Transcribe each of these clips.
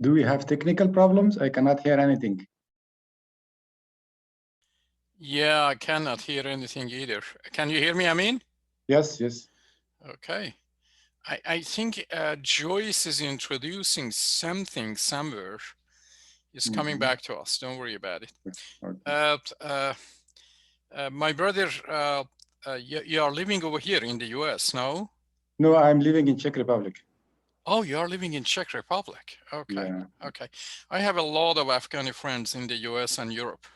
Do we have technical problems? I cannot hear anything. Yeah, I cannot hear anything either. Can you hear me, Amin? Yes, yes. Okay. I think Joyce is introducing something somewhere. It's coming back to us. Don't worry about it. Okay. My brother, you are living over here in the US, no? No, I'm living in Czech Republic. Oh, you are living in Czech Republic. Okay. Yeah. Okay. I have a lot of Afghani friends in the US and Europe.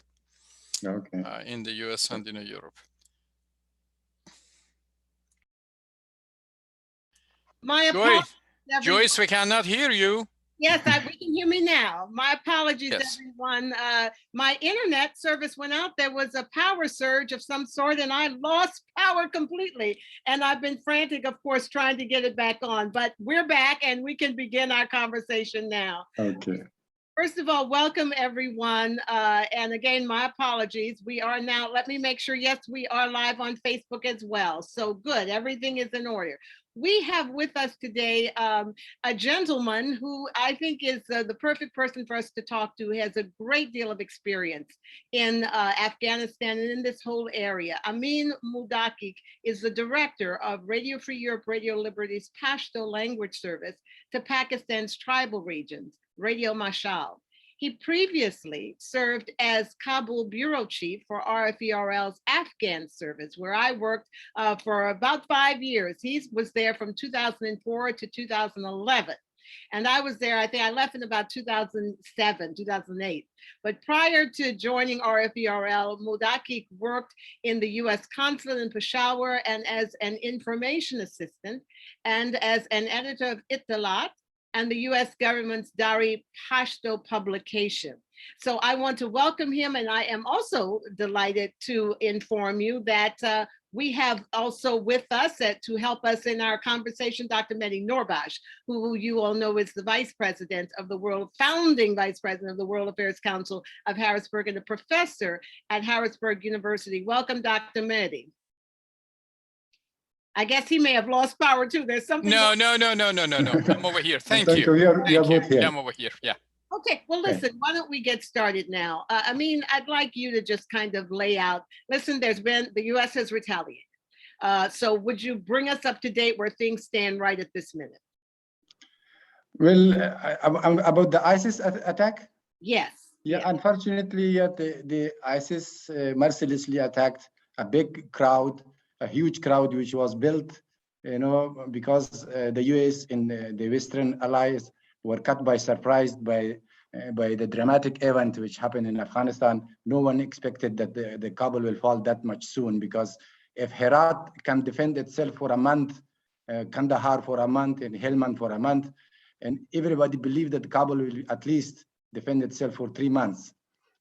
Okay. In the US and in Europe. My apologies, Joyce, we cannot hear you. Yes, we can hear me now. My apologies, Yes. everyone. My internet service went out. There was a power surge of some sort, and I lost power completely. And I've been frantic, of course, trying to get it back on. But we're back, and we can begin our conversation now. Okay. First of all, welcome everyone. And again, my apologies. We are now, let me make sure, yes, we are live on Facebook as well. So good, everything is in order. We have with us today a gentleman who I think is the perfect person for us to talk to. He has a great deal of experience in Afghanistan and in this whole area. Amin Mudaqiq is the director of Radio Free Europe, Radio Liberty's Pashto-language service to Pakistan's tribal regions, Radio Mashaal. He previously served as Kabul Bureau Chief for RFERL's Afghan Service, where I worked for about 5 years. He was there from 2004 to 2011. And I was there, I think I left in about 2007, 2008. But prior to joining RFERL, Mudaqiq worked in the US consulate in Peshawar and as an information assistant and as an editor of Ittilaat and the US government's Dari Pashto publication. So I want to welcome him, and I am also delighted to inform you that we have also with us to help us in our conversation, Dr. Mehdi Norbash, who you all know is the vice president of the founding vice president of the World Affairs Council of Harrisburg and a professor at Harrisburg University. Welcome, Dr. Mehdi. I guess he may have lost power too. There's something. No. Come over here. Thank you. You're both here. Come over here. Yeah. Okay, well, listen, why don't we get started now? I mean, I'd like you to just kind of lay out, listen, the US has retaliated. So would you bring us up to date where things stand right at this minute? Well, about the ISIS attack? Yes. Yeah, yes. Unfortunately, the ISIS mercilessly attacked a big crowd, a huge crowd, which was built, because the US and the Western allies were caught by surprise by the dramatic event which happened in Afghanistan. No one expected that the Kabul will fall that much soon, because if Herat can defend itself for a month, Kandahar for a month, and Helmand for a month, and everybody believed that Kabul will at least defend itself for 3 months.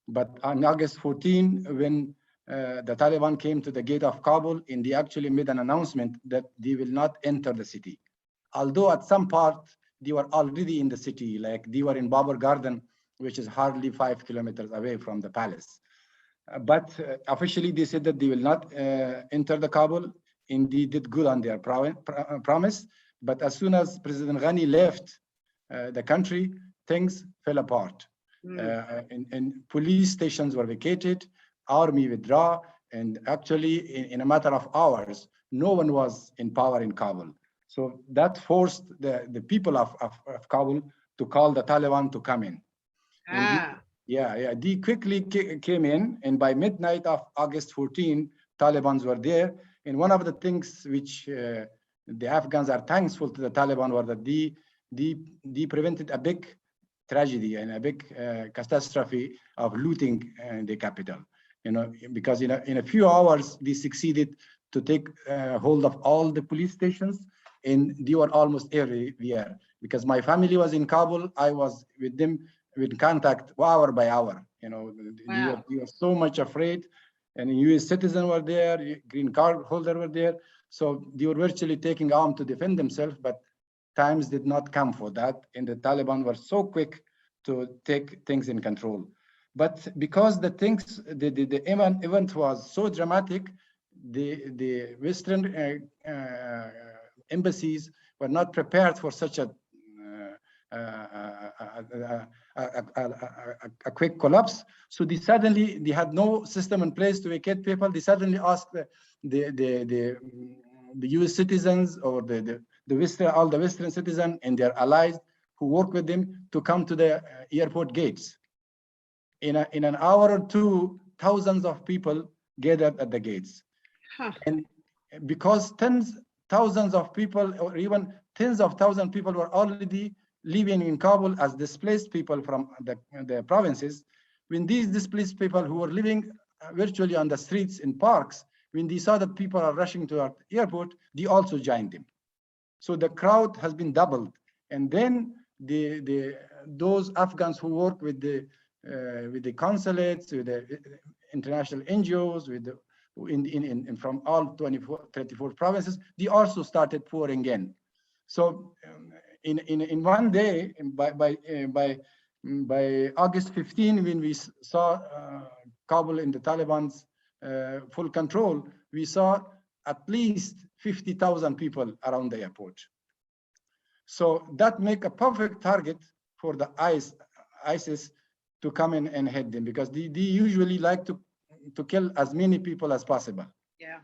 But on August 14, when the Taliban came to the gate of Kabul, and they actually made an announcement that they will not enter the city. Although at some part, they were already in the city, like they were in Babar Garden, which is hardly 5 kilometers away from the palace. But officially, they said that they will not enter the Kabul, and they did good on their promise. But as soon as President Ghani left the country, things fell apart. And police stations were vacated, army withdraw, and actually in a matter of hours, no one was in power in Kabul. So that forced the people of Kabul to call the Taliban to come in. They quickly came in, and by midnight of August 14, Talibans were there. And one of the things which the Afghans are thankful to the Taliban were that they prevented a big tragedy and a big catastrophe of looting the capital. Because in a few hours, they succeeded to take hold of all the police stations, and they were almost everywhere. Because my family was in Kabul, I was with them with contact hour by hour. Wow. They were so much afraid, and US citizens were there, green card holder were there. So they were virtually taking arms to defend themselves, but times did not come for that. And the Taliban were so quick to take things in control. But because the event was so dramatic, the Western embassies were not prepared for such a a quick collapse. So they had no system in place to evacuate people. They suddenly asked the U.S. citizens or all the Western citizens and their allies who work with them to come to the airport gates. In an hour or two, thousands of people gathered at the gates. And because thousands of people, or even tens of thousands of people, were already living in Kabul as displaced people from the provinces, when these displaced people who were living virtually on the streets in parks, when they saw that people are rushing to our airport, they also joined them. So the crowd has been doubled. And then those Afghans who work with the consulates, with the international NGOs, from all 34 provinces, they also started pouring in. So in one day, by August 15, when we saw Kabul in the Taliban's full control, we saw at least 50,000 people around the airport. So that make a perfect target for the ISIS to come in and hit them, because they usually like to kill as many people as possible. Yeah.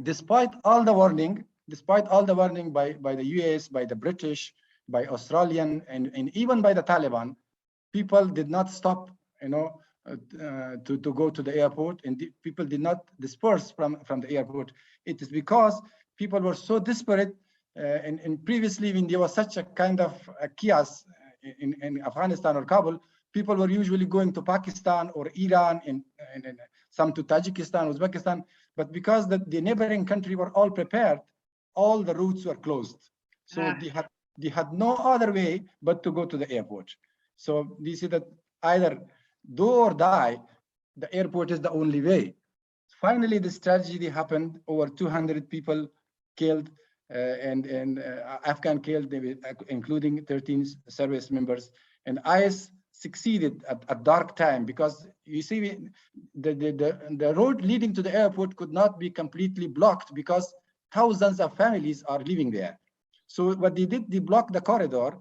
Despite all the warning by the US, by the British, by Australian, and even by the Taliban, people did not stop, to go to the airport, and people did not disperse from the airport. It is because people were so desperate, and previously when there was such a kind of a chaos in Afghanistan or Kabul, people were usually going to Pakistan or Iran, and some to Tajikistan, Uzbekistan. But because the neighboring country were all prepared, all the routes were closed. So they had no other way but to go to the airport. So we see that either do or die, the airport is the only way. Finally, this tragedy happened. Over 200 people killed, and Afghan killed, including 13 service members. And IS succeeded at dark time, because you see the road leading to the airport could not be completely blocked because thousands of families are living there. So what they did, they blocked the corridor,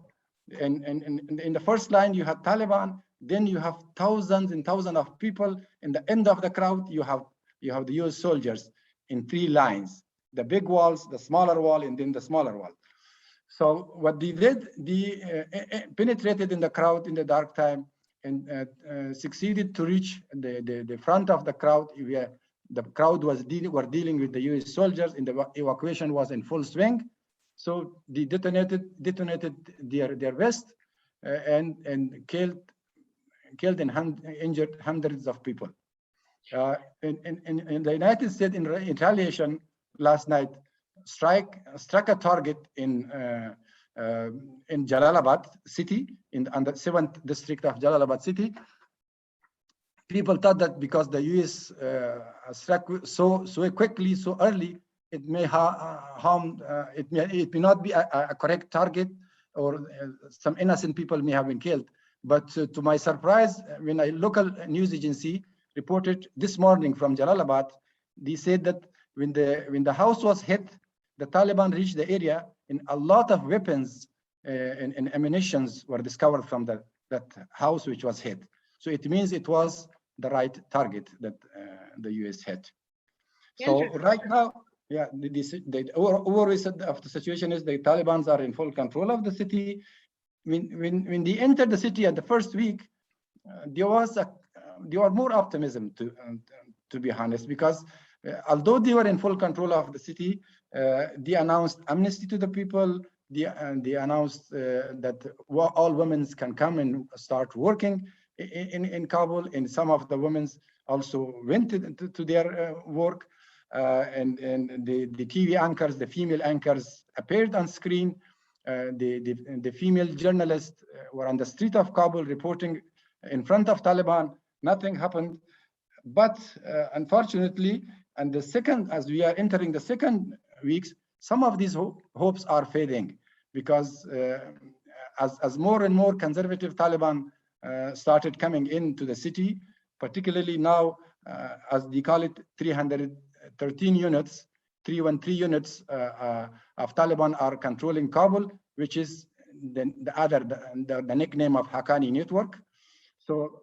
and in the first line you had Taliban, then you have thousands and thousands of people. In the end of the crowd, you have the US soldiers in 3 lines: the big walls, the smaller wall, and then the smaller wall. So what they did, they penetrated in the crowd in the dark time, and succeeded to reach the front of the crowd, where the crowd were dealing with the US soldiers, and the evacuation was in full swing. So they detonated their vest, and killed and injured hundreds of people. In the United States, in retaliation, last night struck a target in Jalalabad city, in the 7th district of Jalalabad city. People thought that because the US struck so quickly, so early, it may harm. It may not be a correct target, or some innocent people may have been killed. But to my surprise, when a local news agency reported this morning from Jalalabad, they said that when the house was hit, the Taliban reached the area, and a lot of weapons and ammunitions were discovered from that house which was hit. So it means it was the right target that the US hit. So right now, yeah, the overview of the situation is the Taliban are in full control of the city. When they entered the city at the first week, there was more optimism, to be honest, because although they were in full control of the city, they announced amnesty to the people. They announced that all women can come and start working in Kabul, and some of the women also went to their work. And the TV anchors, the female anchors, appeared on screen. The female journalists were on the street of Kabul reporting in front of Taliban. Nothing happened. But unfortunately, and as we are entering the second weeks, some of these hopes are fading, because as more and more conservative Taliban started coming into the city, particularly now, as they call it, 313 units, 313 units of Taliban are controlling Kabul, which is the nickname of Haqqani Network. So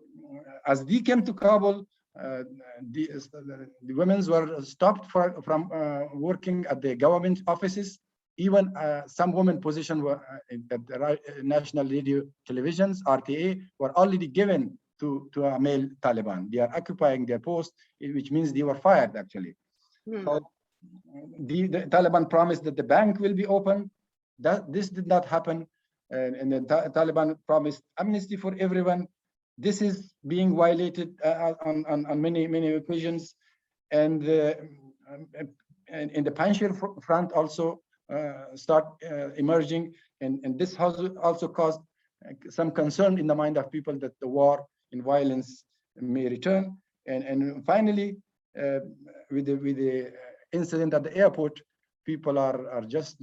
as they came to Kabul, the women were stopped from working at the government offices. Even some women positions were at the national radio televisions, RTA, were already given to a male Taliban. They are occupying their post, which means they were fired actually. So the Taliban promised that the bank will be open. This did not happen. And the Taliban promised amnesty for everyone. This is being violated on many occasions. And in the Panjshir front also start emerging. And this has also caused some concern in the mind of people that the war and violence may return. And finally, with the incident at the airport, people are just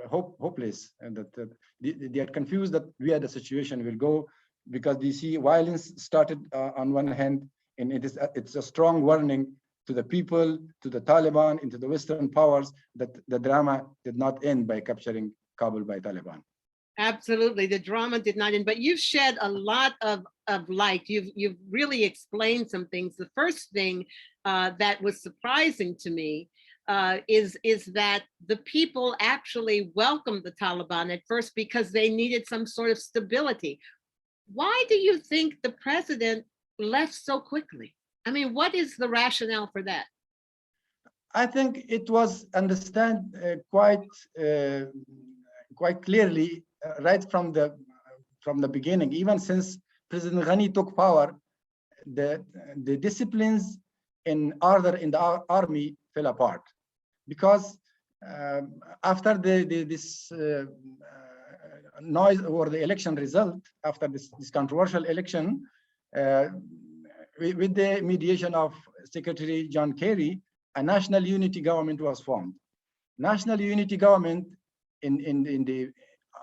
hopeless, and that they are confused that where the situation will go, because they see violence started on one hand, and it's a strong warning to the people, to the Taliban, and to the Western powers that the drama did not end by capturing Kabul by Taliban. Absolutely, the drama did not end, but you've shed a lot of light. You've really explained some things. The first thing that was surprising to me is that the people actually welcomed the Taliban at first because they needed some sort of stability. Why do you think the president left so quickly? I mean, what is the rationale for that? I think it was understood quite clearly right from the beginning. Even since President Ghani took power, the disciplines in order in the army fell apart, because after this noise over the election result, after this controversial election, with the mediation of Secretary John Kerry, a national unity government was formed. National unity government in the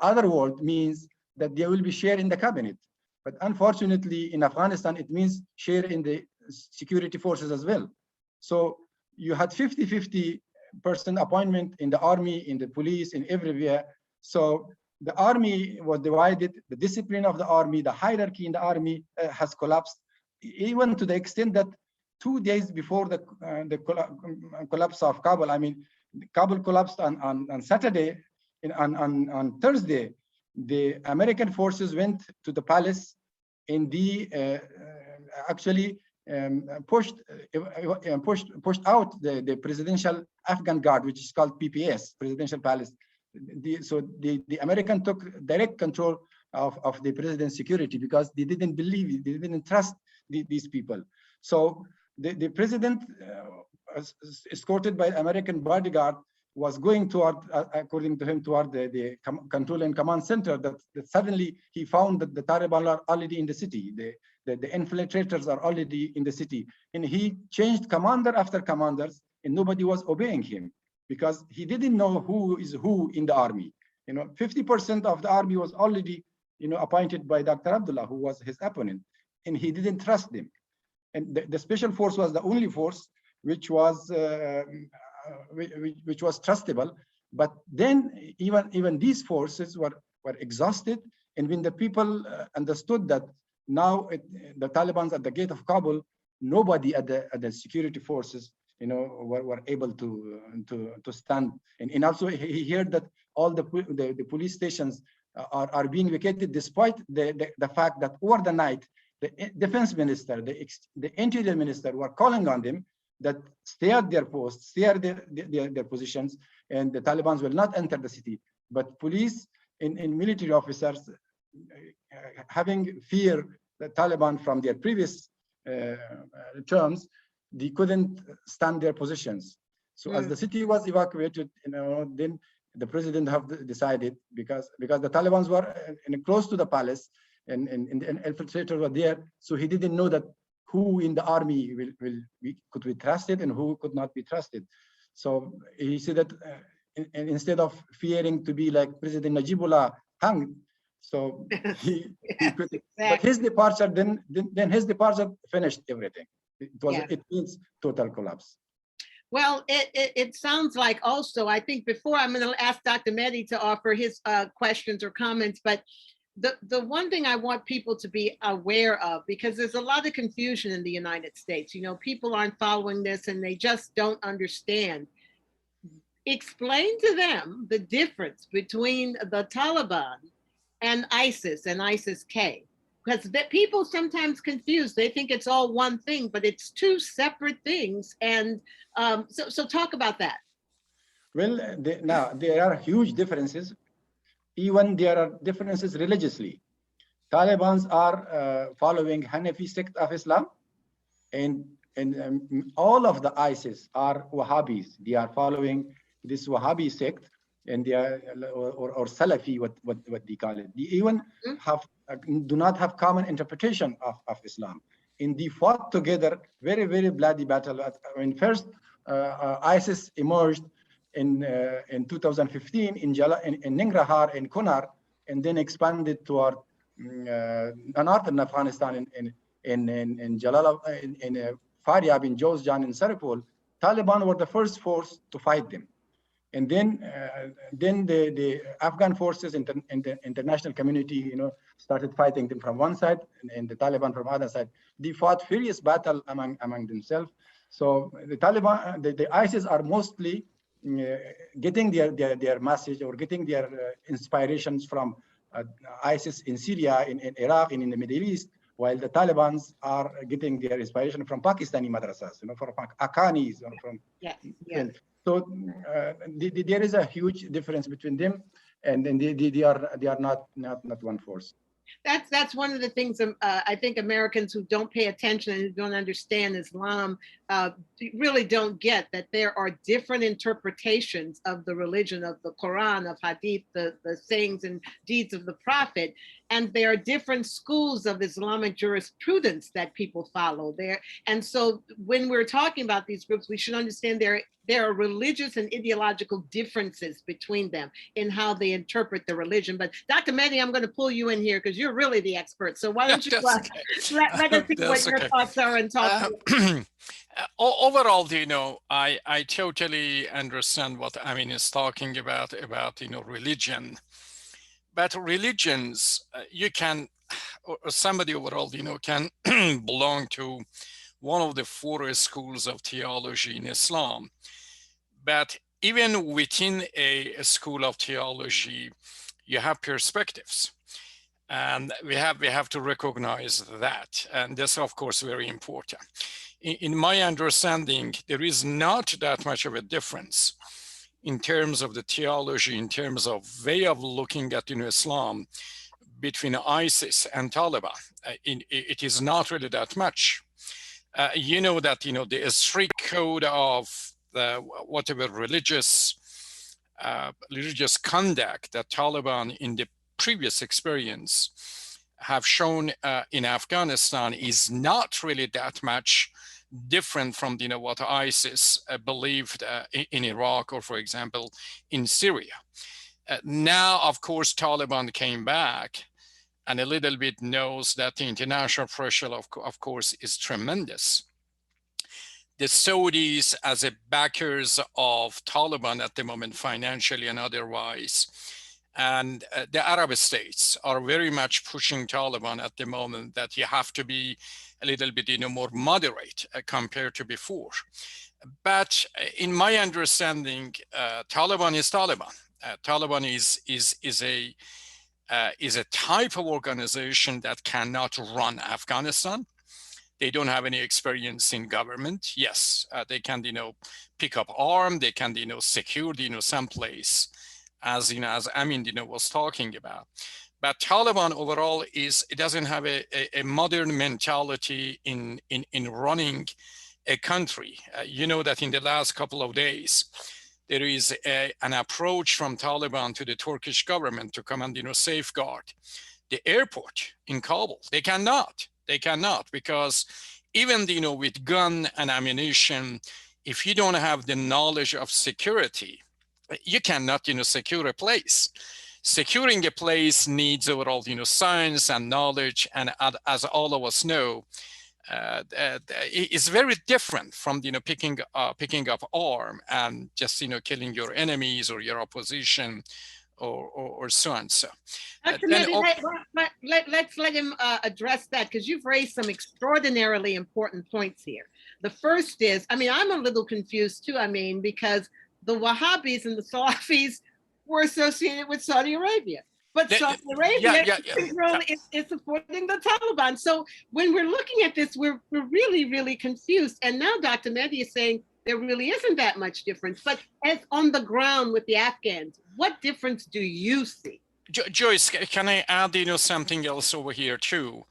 other world means that there will be share in the cabinet. But unfortunately, in Afghanistan, it means share in the security forces as well. So you had 50-50% appointment in the army, in the police, in everywhere. So the army was divided, the discipline of the army, the hierarchy in the army has collapsed, even to the extent that 2 days before the collapse of Kabul, I mean, Kabul collapsed on Saturday, on Thursday, the American forces went to the palace and they actually pushed out the presidential Afghan Guard, which is called PPS, Presidential Palace. So the American took direct control of the president's security because they didn't believe, they didn't trust these people. So the president, escorted by American bodyguard, was going toward, according to him, toward the control and command center. That suddenly he found that the Taliban are already in the city. The infiltrators are already in the city, and he changed commander after commanders, and nobody was obeying him because he didn't know who is who in the army. 50% of the army was already, appointed by Dr. Abdullah, who was his opponent, and he didn't trust them. And the special force was the only force which was trustable. But then even these forces were exhausted, and when the people understood that now the Taliban's at the gate of Kabul, nobody at the security forces were able to stand. And also he heard that all the police stations are being vacated, despite the fact that over the night the defense minister, the interior minister were calling on them that stay at their posts, stay at their positions, and the Taliban will not enter the city. But police and military officers, having fear the Taliban from their previous terms, they couldn't stand their positions. So as the city was evacuated, then the president have decided, because the Taliban were close to the palace, and the infiltrators were there, so he didn't know that who in the army could be trusted and who could not be trusted. So he said that instead of fearing to be like President Najibullah hanged, so he could, but his departure then his departure finished everything. It means total collapse. Well, it sounds like also, I think before I'm going to ask Dr. Mehdi to offer his questions or comments, but the one thing I want people to be aware of, because there's a lot of confusion in the United States, you know, people aren't following this and they just don't understand. Explain to them the difference between the Taliban and ISIS-K. Because people sometimes confuse, they think it's all one thing, but it's two separate things. And so talk about that. Well, now there are huge differences. Even there are differences religiously. Taliban are following Hanafi sect of Islam, and all of the ISIS are Wahhabis. They are following this Wahhabi sect, and they are or Salafi, what they call it. They even have do not have common interpretation of Islam, and they fought together very, very bloody battle. I mean, first ISIS emerged in 2015 in Nangarhar and Kunar, and then expanded toward northern Afghanistan in Faryab, in Jozjan, in Saripol. Taliban were the first force to fight them. And then the Afghan forces and the international community, you know, started fighting them from one side and the Taliban from the other side. They fought furious battle among themselves. So the Taliban, the ISIS are mostly getting their message or getting their inspirations from ISIS in Syria, in Iraq, and in the Middle East, while the Talibans are getting their inspiration from Pakistani madrasas, you know, from Akanis, or from. Yeah. So there is a huge difference between them, and they are not one force. That's one of the things I think Americans who don't pay attention and who don't understand Islam really don't get, that there are different interpretations of the religion, of the Quran, of Hadith, the sayings and deeds of the Prophet. And there are different schools of Islamic jurisprudence that people follow there. And so when we're talking about these groups, we should understand there are religious and ideological differences between them in how they interpret the religion. But Dr. Mehdi, I'm going to pull you in here because you're really the expert. So why don't you let us see what your thoughts are and talk. Overall, you know, I totally understand what Amin is talking about, you know, religion. But religions, you can, or somebody overall, you know, can belong to one of the four schools of theology in Islam. But even within a school of theology, you have perspectives. And we have to recognize that. And that's, of course, very important. In my understanding, there is not that much of a difference in terms of the theology, in terms of way of looking at, you know, Islam between ISIS and Taliban. It is not really that much. You know that, you know, the strict code of whatever religious conduct that Taliban in the previous experience have shown in Afghanistan is not really that much different from, you know, what ISIS believed in Iraq, or for example in Syria. Now, of course, Taliban came back and a little bit knows that the international pressure of course is tremendous. The Saudis, as a backers of Taliban at the moment, financially and otherwise, and the Arab states are very much pushing Taliban at the moment that you have to be a little bit, you know, more moderate compared to before. But in my understanding, Taliban is Taliban. Taliban is a type of organization that cannot run Afghanistan. They don't have any experience in government. Yes, they can, you know, pick up arms. They can, you know, secure, you know, someplace, as, you know, as Amin, you know, was talking about. But Taliban overall it doesn't have a modern mentality in running a country. You know that in the last couple of days, there is an approach from Taliban to the Turkish government to come and, you know, safeguard the airport in Kabul. They cannot, because even, you know, with gun and ammunition, if you don't have the knowledge of security, you cannot, you know, secure a place. Securing a place needs overall, you know, science and knowledge. And as all of us know, is very different from picking up arm and just killing your enemies or your opposition or so on. So let's let him address that, because you've raised some extraordinarily important points here. The first is, I mean, I'm a little confused too, I mean, because the Wahhabis and the Salafis were associated with Saudi Arabia. But Saudi Arabia is supporting the Taliban. So when we're looking at this, we're really, really confused. And now Dr. Mehdi is saying there really isn't that much difference. But as on the ground with the Afghans, what difference do you see? Joyce, can I add something else over here too?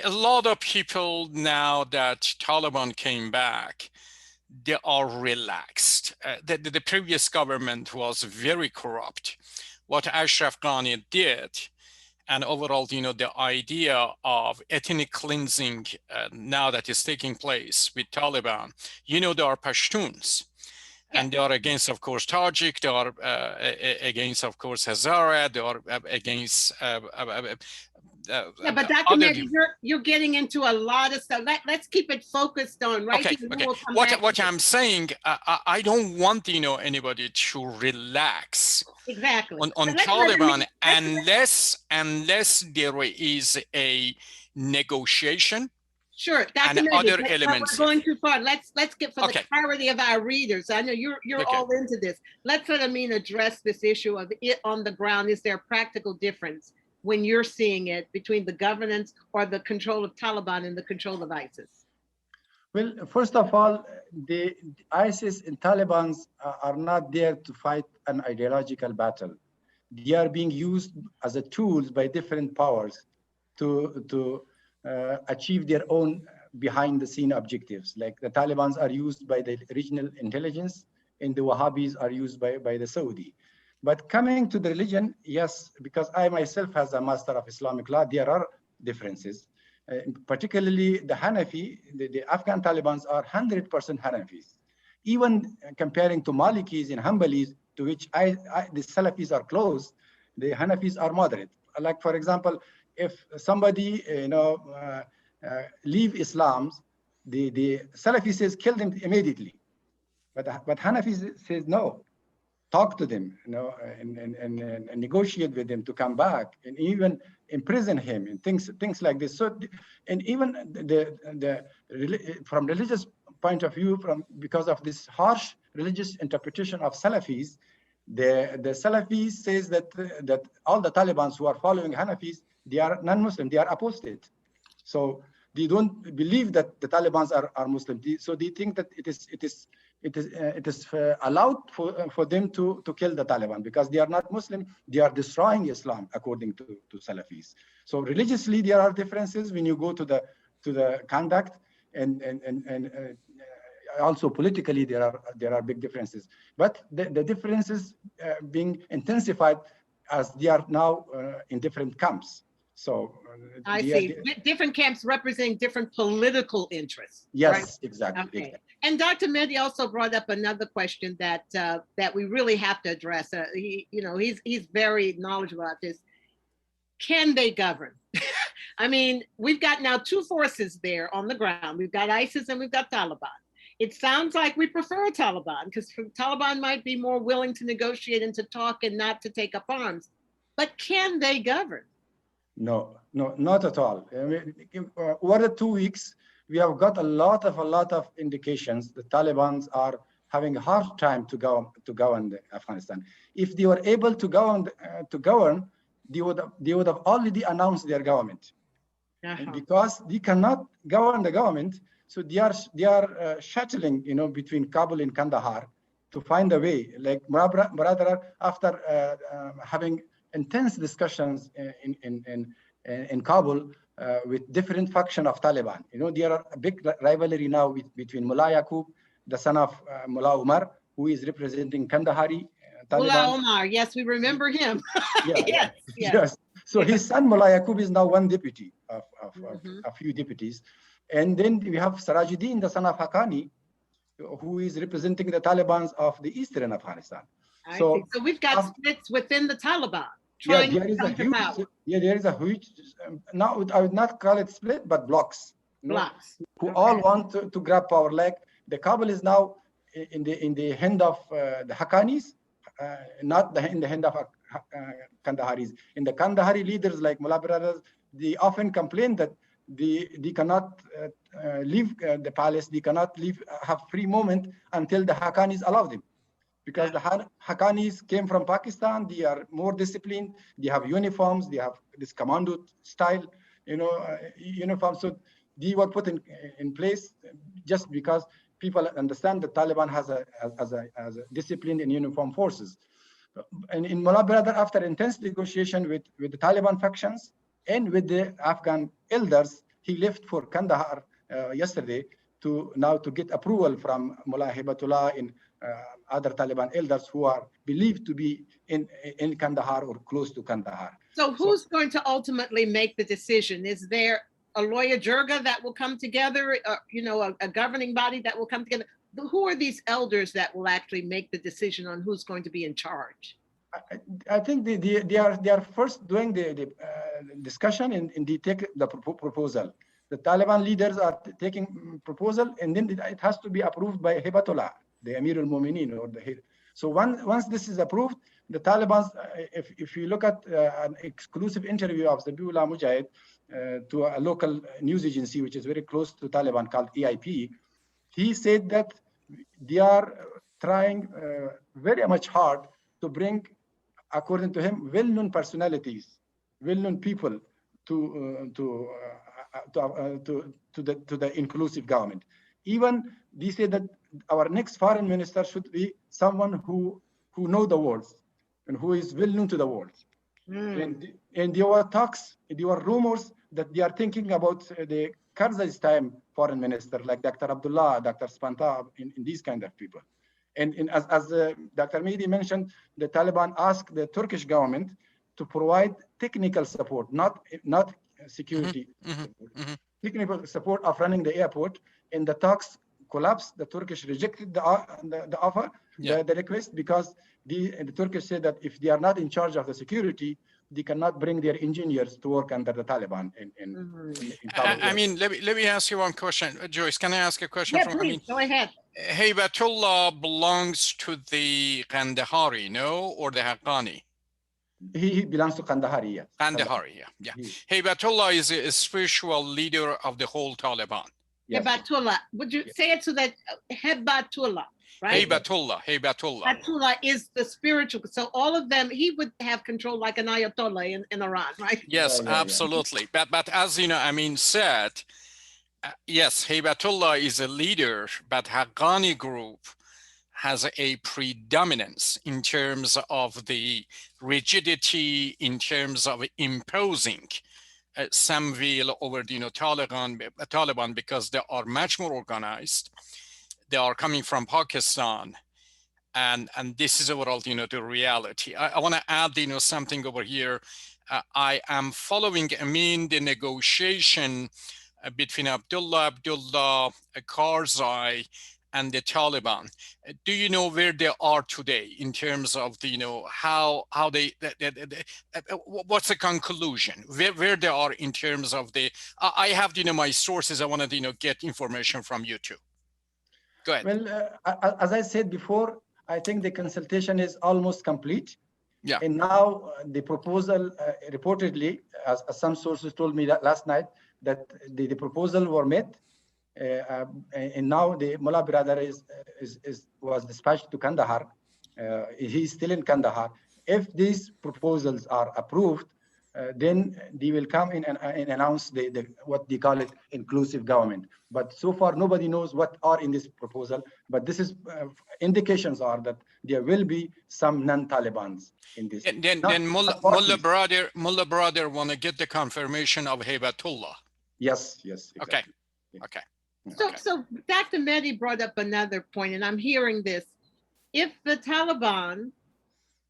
A lot of people, now that Taliban came back, they are relaxed. The previous government was very corrupt. What Ashraf Ghani did, and overall, the idea of ethnic cleansing now that is taking place with Taliban, they are Pashtuns. And they are against, of course, Tajik, they are against, of course, Hazara, they are against... but Dr. Mehdi, you're getting into a lot of stuff. Let's keep it focused on, right? Okay. We'll what I'm saying, I don't want anybody to relax on Taliban unless there is a negotiation. Sure, Dr. Mehdi, we're going too far. Let's get, for the clarity of our readers, I know you're all into this. Let's let Amin address this issue of it on the ground. Is there a practical difference when you're seeing it between the governance or the control of Taliban and the control of ISIS? Well, first of all, the ISIS and Taliban are not there to fight an ideological battle. They are being used as a tools by different powers to achieve their own behind-the-scene objectives. Like the Taliban are used by the regional intelligence, and the Wahhabis are used by the Saudi. But coming to the religion, yes, because I myself, as a master of Islamic law, there are differences. Particularly the Hanafi, the Afghan Taliban are 100% Hanafis. Even comparing to Malikis and Hanbalis, to which the Salafis are close, the Hanafis are moderate. Like, for example, if somebody leave Islam, the Salafi says kill them immediately, but Hanafi says no. Talk to them, and negotiate with them to come back, and even imprison him, and things like this. So, and even from religious point of view, because of this harsh religious interpretation of Salafis, the Salafis says that all the Taliban who are following Hanafis, they are non-Muslim, they are apostate. So they don't believe that the Taliban are Muslim. So they think that it is allowed for them to kill the Taliban because they are not Muslim. They are destroying Islam according to Salafis. So religiously there are differences when you go to the conduct, and also politically there are big differences. But the differences being intensified as they are now in different camps. So I see. Different camps representing different political interests. Yes, right? Exactly. Okay. Exactly. And Dr. Mehdi also brought up another question that we really have to address. He's very knowledgeable about this. Can they govern? I mean, we've got now two forces there on the ground. We've got ISIS and we've got Taliban. It sounds like we prefer Taliban because Taliban might be more willing to negotiate and to talk and not to take up arms. But can they govern? No, not at all. I mean, over the 2 weeks, we have got a lot of indications the Taliban are having a hard time to govern Afghanistan. If they were able to govern, they would have already announced their government. Because they cannot govern the government, so they are shuttling, between Kabul and Kandahar to find a way. Like Muradar, after having intense discussions in Kabul with different faction of Taliban. There are a big rivalry now between Mullah Yaqub, the son of Mullah Umar, who is representing Kandahari Taliban. Mullah Omar, yes, we remember him. Yes. So his son Mullah Yaqub is now one deputy of a few deputies. And then we have Sirajuddin, the son of Haqqani, who is representing the Taliban of the eastern Afghanistan. So we've got splits within the Taliban. There is a huge, now I would not call it split, but blocks. blocks, who all want to grab power. Like the Kabul is now in the hand of the Haqqanis, not in the hand of Kandaharis. In the Kandahari leaders like Mullah brothers, they often complain that they cannot leave the palace, they cannot have free moment until the Haqqanis allow them. Because the Haqqanis came from Pakistan, they are more disciplined, they have uniforms, they have this commando style, uniform. So they were put in place just because people understand that Taliban has a disciplined and uniform forces. And in Mullah brother, after intense negotiation with the Taliban factions and with the Afghan elders, he left for Kandahar yesterday to get approval from Mullah Hibatullah and other Taliban elders who are believed to be in Kandahar or close to Kandahar. So who's going to ultimately make the decision? Is there a lawyer jirga that will come together, a governing body that will come together? Who are these elders that will actually make the decision on who's going to be in charge? I think they are first doing the discussion and they take the proposal. The Taliban leaders are taking proposal, and then it has to be approved by Hibatullah, the Amir al-Mu'minin, or the. So once this is approved, the Taliban, if you look at an exclusive interview of Zabihullah Mujahid to a local news agency which is very close to Taliban called EIP, he said that they are trying very much hard to bring, according to him, well-known personalities, well-known people to the inclusive government. Even they say that our next foreign minister should be someone who know the words and who is well known to the world. And there were talks, there were rumors that they are thinking about the Karzai's time foreign minister, like Dr. Abdullah, Dr. Spanta, in these kind of people. And as Dr. Mehdi mentioned, the Taliban asked the Turkish government to provide technical support, not security, technical support of running the airport. And the talks collapsed. The Turkish rejected the offer, the request, because the Turkish said that if they are not in charge of the security, they cannot bring their engineers to work under the Taliban. I mean, let me ask you one question. Joyce, can I ask a question? Yeah, please, go ahead. Hibatullah belongs to the Kandahari, no? Or the Haqqani? He belongs to Kandahari, yes. Kandahari, yeah. Hibatullah is a spiritual leader of the whole Taliban. Yes. Hibatullah, would you say it so that Hibatullah, right? Hibatullah is the spiritual. So all of them, he would have control like an Ayatollah in Iran, right? Yes, absolutely. Yeah. But as Amin said, yes, Hibatullah is a leader, but Haqqani group has a predominance in terms of the rigidity, in terms of imposing some will over the Taliban, because they are much more organized. They are coming from Pakistan, and this is overall the reality. I want to add something over here. I am following the negotiation between Abdullah Karzai and the Taliban. Do you know where they are today in terms of how they what's the conclusion, where they are in terms of the I have my sources. I want to get information from you too. Go ahead. Well, as I said before, I think the consultation is almost complete. Yeah. And now the proposal reportedly, as some sources told me that last night, that the proposal were met. And now the Mullah brother was dispatched to Kandahar. He's still in Kandahar. If these proposals are approved, then they will come in and announce the what they call it inclusive government. But so far nobody knows what are in this proposal. But this is indications are that there will be some non-Talibans in this. And then Mullah brother want to get the confirmation of Hibatullah. Yes. Exactly. Okay. So Dr. Mehdi brought up another point, and I'm hearing this. If the Taliban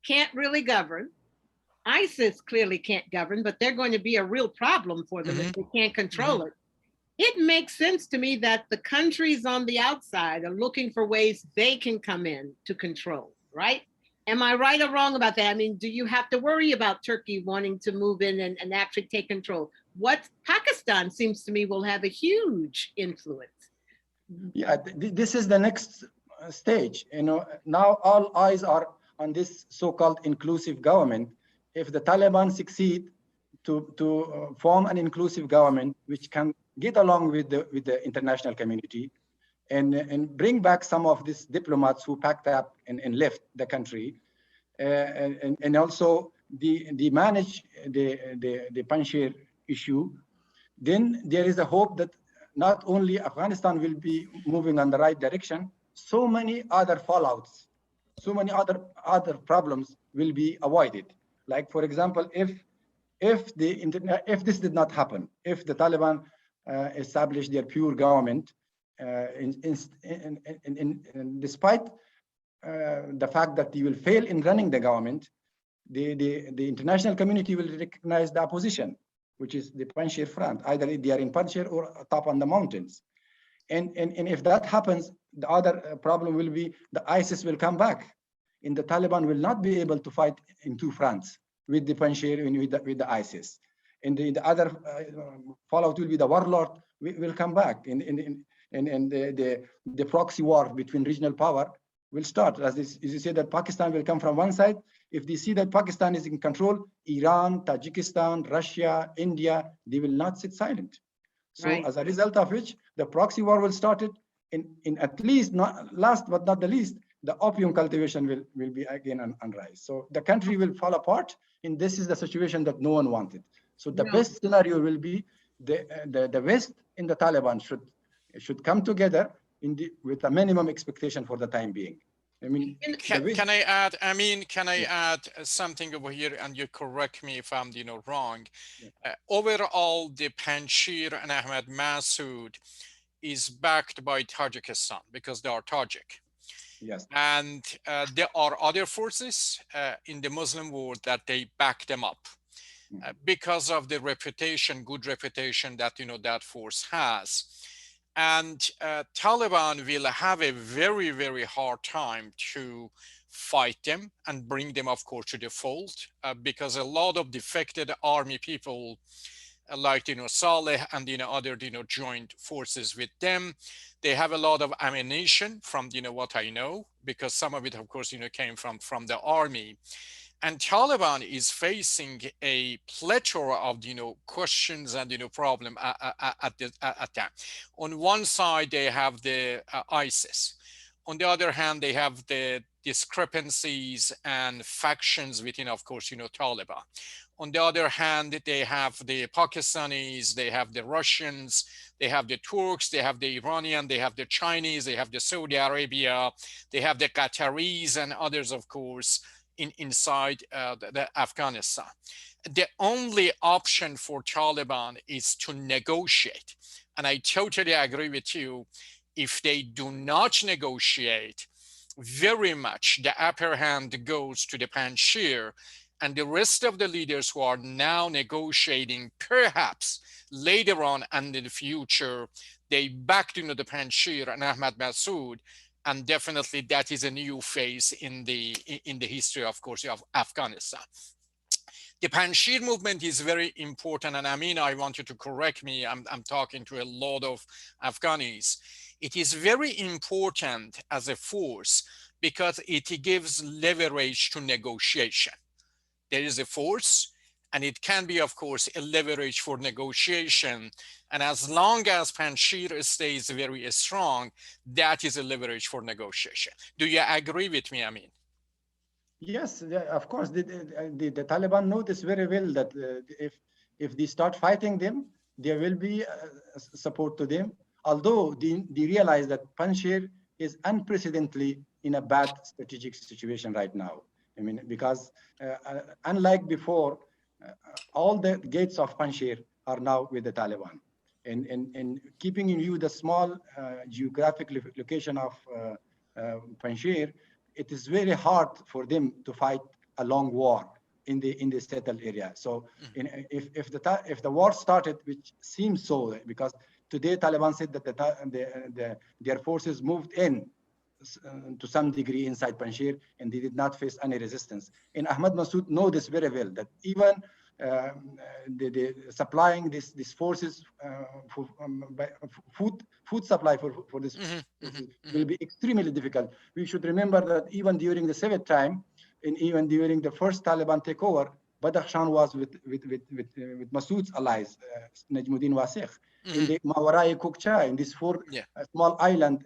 can't really govern, ISIS clearly can't govern, but they're going to be a real problem for them if they can't control it. It makes sense to me that the countries on the outside are looking for ways they can come in to control, right? Am I right or wrong about that? I mean, do you have to worry about Turkey wanting to move in and actually take control? what Pakistan seems to me will have a huge influence. Yeah, this is the next stage. You know, now all eyes are on this so-called inclusive government. If the Taliban succeed to form an inclusive government which can get along with the international community and bring back some of these diplomats who packed up and left the country, and also the manage the Panjshir issue, then there is a hope that not only Afghanistan will be moving in the right direction, so many other fallouts, so many other problems will be avoided. Like, for example, if this did not happen, if the Taliban established their pure government, despite the fact that they will fail in running the government, the international community will recognize the opposition, which is the Panjshir front. Either they are in Panjshir or top on the mountains. And if that happens, the other problem will be the ISIS will come back, and the Taliban will not be able to fight in two fronts with the Panjshir and with the ISIS. And the other fallout will be the warlord will come back, and the proxy war between regional power will start. As you say, that Pakistan will come from one side. If they see that Pakistan is in control, Iran, Tajikistan, Russia, India, they will not sit silent. So right. As a result of which, the proxy war will start it in at least, not last but not the least, the opium cultivation will be again on rise. So the country will fall apart, and this is the situation that no one wanted. So the best scenario will be the West and the Taliban should come together with a minimum expectation for the time being. I mean, can I add, Amin, can I add something over here, and you correct me if I'm wrong. Overall, the Panjshir and Ahmad Massoud is backed by Tajikistan because they are Tajik. Yes. And there are other forces in the Muslim world that they back them up because of the reputation, good reputation that that force has. And Taliban will have a very, very hard time to fight them and bring them, of course, to the fold because a lot of defected army people like Saleh and other joint forces with them, they have a lot of ammunition from what I know, because some of it, of course, came from the army. And Taliban is facing a plethora of questions and problem at that. On one side, they have the ISIS. On the other hand, they have the discrepancies and factions within, of course, Taliban. On the other hand, they have the Pakistanis, they have the Russians, they have the Turks, they have the Iranian, they have the Chinese, they have the Saudi Arabia, they have the Qataris and others, of course, inside the Afghanistan. The only option for Taliban is to negotiate. And I totally agree with you. If they do not negotiate, very much the upper hand goes to the Panjshir, and the rest of the leaders who are now negotiating, perhaps later on and in the future, they back the Panjshir and Ahmad Massoud. And definitely that is a new phase in the history, of course, of Afghanistan. The Panjshir movement is very important. And Amin, I want you to correct me. I'm talking to a lot of Afghanis. It is very important as a force because it gives leverage to negotiation. There is a force, and it can be, of course, a leverage for negotiation. And as long as Panjshir stays very strong, that is a leverage for negotiation. Do you agree with me, Amin? Yes, of course. The Taliban know this very well, that if they start fighting them, there will be support to them. Although they realize that Panjshir is unprecedentedly in a bad strategic situation right now. I mean, because unlike before, all the gates of Panjshir are now with the Taliban. And keeping in view the small geographic location of Panjshir, it is very hard for them to fight a long war in the settled area. So if the war started, which seems so, because today Taliban said that their forces moved in to some degree inside Panjshir, and they did not face any resistance. And Ahmad Massoud know this very well, that even supplying these forces for food supply for this will be extremely difficult. We should remember that even during the Soviet time, and even during the first Taliban takeover, Badakhshan was with Masood's allies, Najmuddin Wasiq, in the Mawarai Kukcha, in this small island,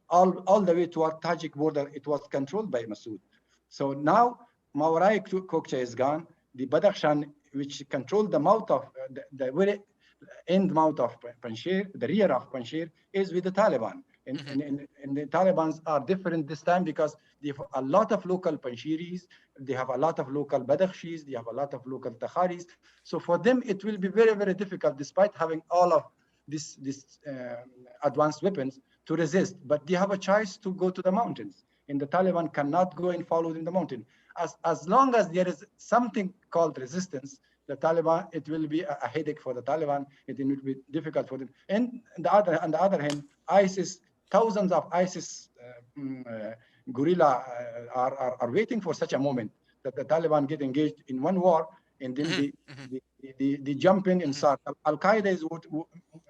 all the way to our Tajik border, it was controlled by Masood. So now Mawarai Kukcha is gone. The Badakhshan, which controlled the mouth of the very end mouth of Panjshir, the rear of Panjshir, is with the Taliban. And the Talibans are different this time because they have a lot of local Panjshiris, they have a lot of local Badakhshis, they have a lot of local Takharis. So for them, it will be very, very difficult, despite having all of these advanced weapons, to resist. But they have a choice to go to the mountains. And the Taliban cannot go and follow in the mountain. As long as there is something called resistance, the Taliban, it will be a headache for the Taliban. It will be difficult for them. And on the other hand, ISIS, thousands of ISIS guerrilla are waiting for such a moment that the Taliban get engaged in one war, and then they jump in and start. Al-Qaeda is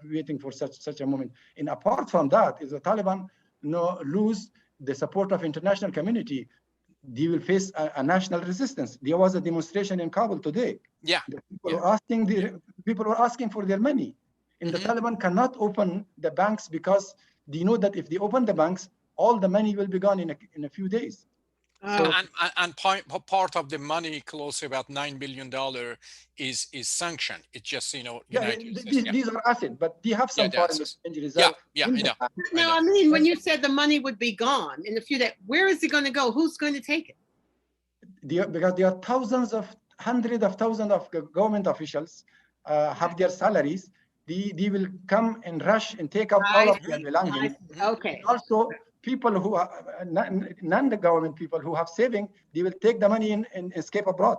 waiting for such a moment. And apart from that, if the Taliban lose the support of international community, they will face a national resistance. There was a demonstration in Kabul today. People were asking for their money. And the Taliban cannot open the banks because they know that if they open the banks, all the money will be gone in a few days. And part of the money, close to about $9 billion, is sanctioned. It's just, these are assets, but they have some foreign exchange reserve. Now, I mean, when you said the money would be gone in a few days, where is it going to go? Who's going to take it? Because there are hundreds of thousands of government officials have their salaries. They will come and rush and take out all of their belongings. Okay. Also, people who are non-government people who have saving, they will take the money and escape abroad.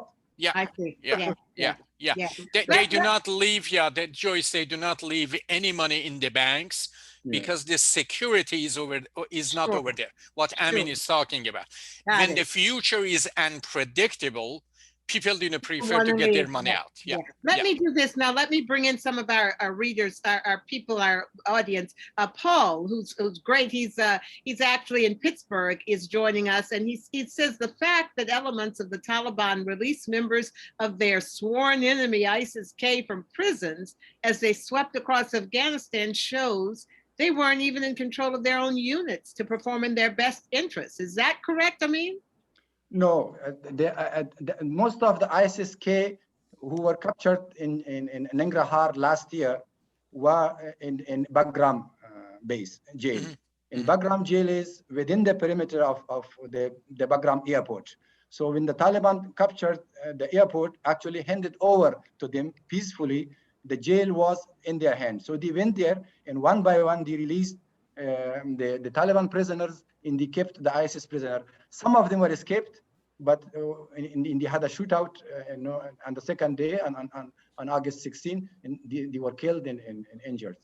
I see. They do not leave, Joyce, they do not leave any money in the banks because the security is not over there. What Amin is talking about. When the future is unpredictable, people prefer to get their money out. Let me do this now. Let me bring in some of our readers, our people, our audience. Paul, who's great. He's actually in Pittsburgh, is joining us, and he says the fact that elements of the Taliban released members of their sworn enemy ISIS-K from prisons as they swept across Afghanistan shows they weren't even in control of their own units to perform in their best interests. Is that correct, Amin? No, most of the ISIS-K who were captured in Nangarhar last year were in Bagram base jail. And Bagram jail is within the perimeter of the Bagram airport. So when the Taliban captured the airport, actually handed over to them peacefully, the jail was in their hands. So they went there, and one by one they released the Taliban prisoners, and they kept the ISIS prisoner. Some of them were escaped, but they had a shootout on the second day, on August 16, and they were killed and injured.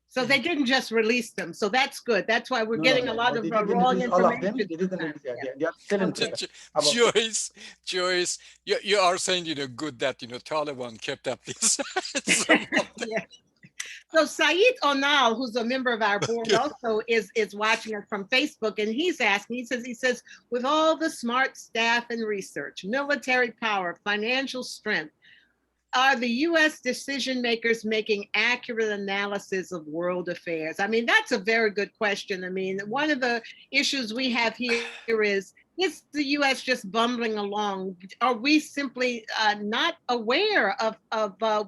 So they didn't just release them. So that's good. That's why we're getting a lot of wrong information. All of them, they didn't release. They are still in prison. Joyce, you are saying, good that, Taliban kept up this. So Saeed Onal, who's a member of our board, also is watching us from Facebook, and he's asking. He says, with all the smart staff and research, military power, financial strength, are the U.S. decision makers making accurate analysis of world affairs? I mean, that's a very good question. I mean, one of the issues we have here is the U.S. just bumbling along? Are we simply not aware of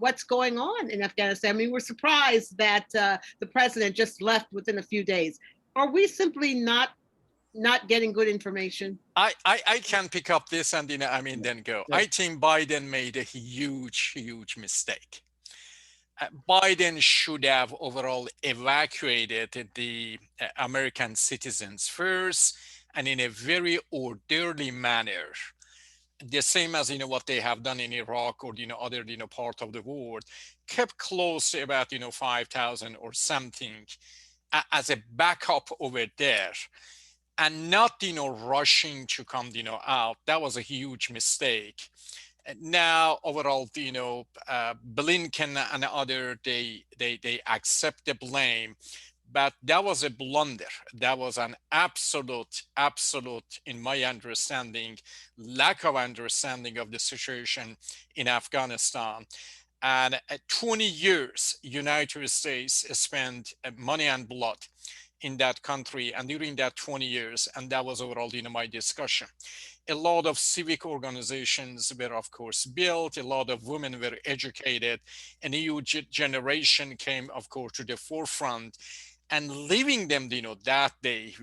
what's going on in Afghanistan? I mean, we're surprised that the president just left within a few days. Are we simply not getting good information? I can pick up this and then go. I think Biden made a huge mistake. Biden should have overall evacuated the American citizens first, and in a very orderly manner, the same as what they have done in Iraq or other part of the world, kept close to about 5,000 or something as a backup over there, and not rushing to come out. That was a huge mistake. Now, overall, Blinken and other, they accept the blame, but that was a blunder. That was an absolute, in my understanding, lack of understanding of the situation in Afghanistan. And 20 years, United States spent money and blood in that country, and during that 20 years, and that was overall, my discussion. A lot of civic organizations were, of course, built. A lot of women were educated. A new generation came, of course, to the forefront, and leaving them, that day,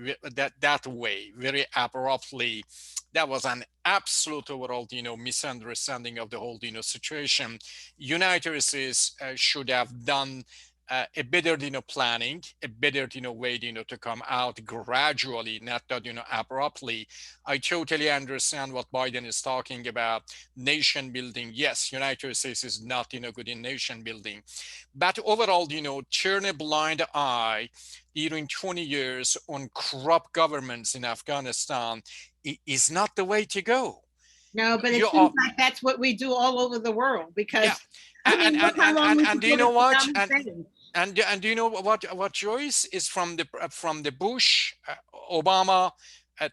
that way, very abruptly, that was an absolute overall, misunderstanding of the whole, situation. United States should have done a better, planning, a better, way, to come out gradually, not that, abruptly. I totally understand what Biden is talking about, nation building. Yes, United States is not, good in nation building, but overall, turn a blind eye during 20 years on corrupt governments in Afghanistan is not the way to go. No, but it seems like that's what we do all over the world, because yeah. And do you know what? And do you know what Joyce is from the Bush, Obama,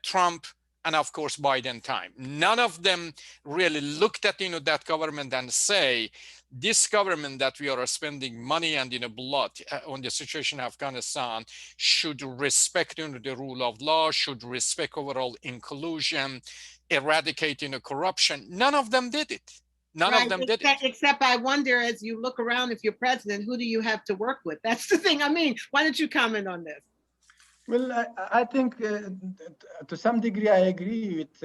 Trump, and of course Biden time? None of them really looked at that government and say, this government that we are spending money and blood on the situation in Afghanistan should respect the rule of law, should respect overall inclusion, eradicate corruption. None of them did it. None of them did it. Except I wonder, as you look around, if you're president, who do you have to work with? That's the thing. I mean, why don't you comment on this? Well, I think to some degree I agree with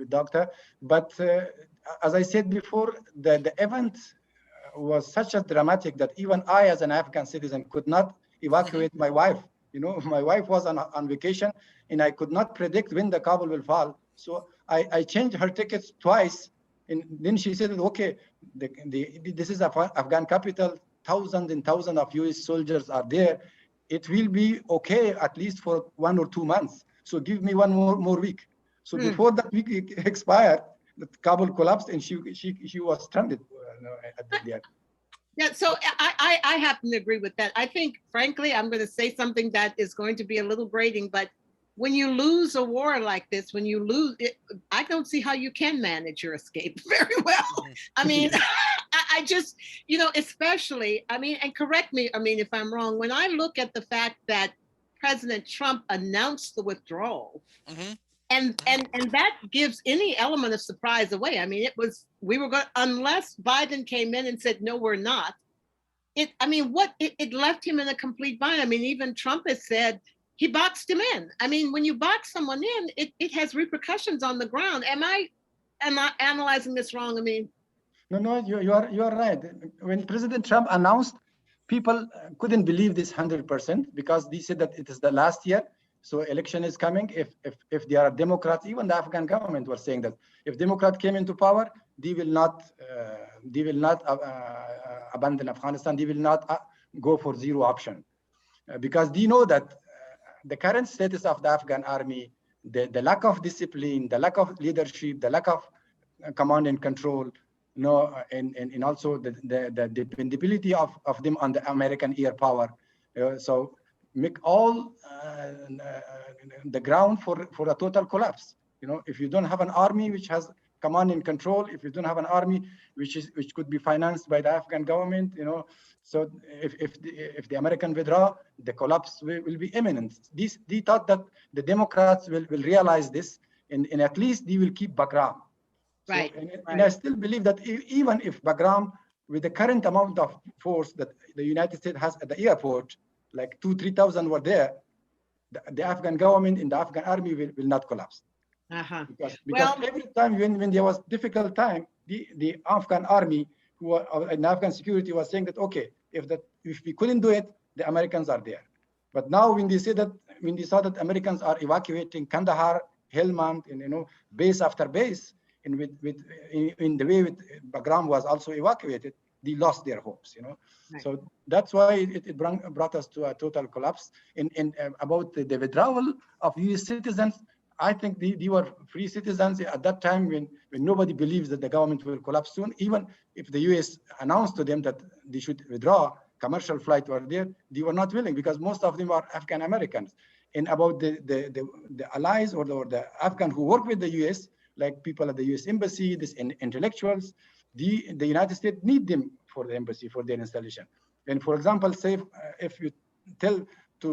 Doctor, but as I said before, the event was such a dramatic that even I, as an Afghan citizen, could not evacuate my wife. My wife was on vacation, and I could not predict when the Kabul will fall. So I changed her tickets twice, and then she said, okay, this is Afghan capital, thousands and thousands of US soldiers are there. It will be okay, at least for 1 or 2 months. So give me one more week. So before that week expired, the Kabul collapsed, and she was stranded at the end. Yeah, so I happen to agree with that. I think, frankly, I'm going to say something that is going to be a little grating, but when you lose a war like this, when you lose it, I don't see how you can manage your escape very well. I mean, I just, especially, I mean, and correct me, I mean, if I'm wrong, when I look at the fact that President Trump announced the withdrawal, and that gives any element of surprise away. I mean, we were going, unless Biden came in and said, no, we're not. It left him in a complete bind. I mean, even Trump has said, he boxed him in. I mean, when you box someone in, it has repercussions on the ground. Am I analyzing this wrong? I mean, no, you are right. When President Trump announced, people couldn't believe this 100% because they said that it is the last year, so election is coming. If they are Democrats, even the Afghan government was saying that if Democrat came into power, they will not abandon Afghanistan. They will not go for zero option because they know that. The current status of the Afghan army, the lack of discipline, the lack of leadership, the lack of command and control, and also the dependability of them on the American air power. So make all the ground for a total collapse. If you don't have an army which has command and control, if you don't have an army which could be financed by the Afghan government, so if the American withdraw, the collapse will be imminent. They thought that the Democrats will realize this, and at least they will keep Bagram. Right. So, and I still believe that even if Bagram, with the current amount of force that the United States has at the airport, like 2,000-3,000 were there, the Afghan government and the Afghan army will not collapse. Because every time when there was difficult time, the Afghan army and Afghan security was saying that, okay, if we couldn't do it, the Americans are there. But now when they saw that Americans are evacuating Kandahar, Helmand, and base after base, and in the way Bagram was also evacuated, they lost their hopes. Right. So that's why it brought us to a total collapse. And about the withdrawal of U.S. citizens, I think they were free citizens at that time when nobody believes that the government will collapse soon. Even if the US announced to them that they should withdraw, commercial flights were there, they were not willing because most of them are Afghan Americans. And about the allies or the Afghan who work with the US, like people at the US Embassy, these intellectuals, the United States need them for the embassy, for their installation. And for example, say if you tell to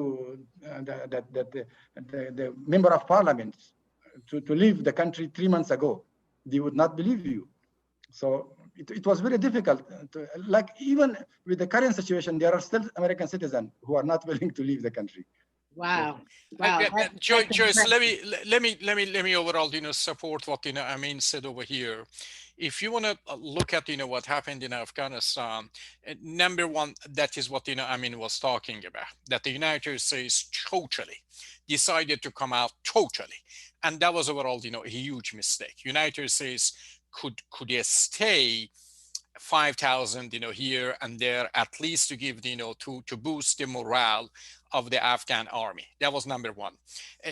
the member of parliament to leave the country 3 months ago, they would not believe you. So it was very difficult. Like even with the current situation, there are still American citizens who are not willing to leave the country. Wow. Wow. Joyce, let me overall, support what, Amin said over here. If you want to look at, what happened in Afghanistan, number one, that is what, Amin was talking about, that the United States totally decided to come out totally. And that was overall, a huge mistake. United States could stay 5,000, here and there, at least to give, to boost the morale of the Afghan army. That was number one.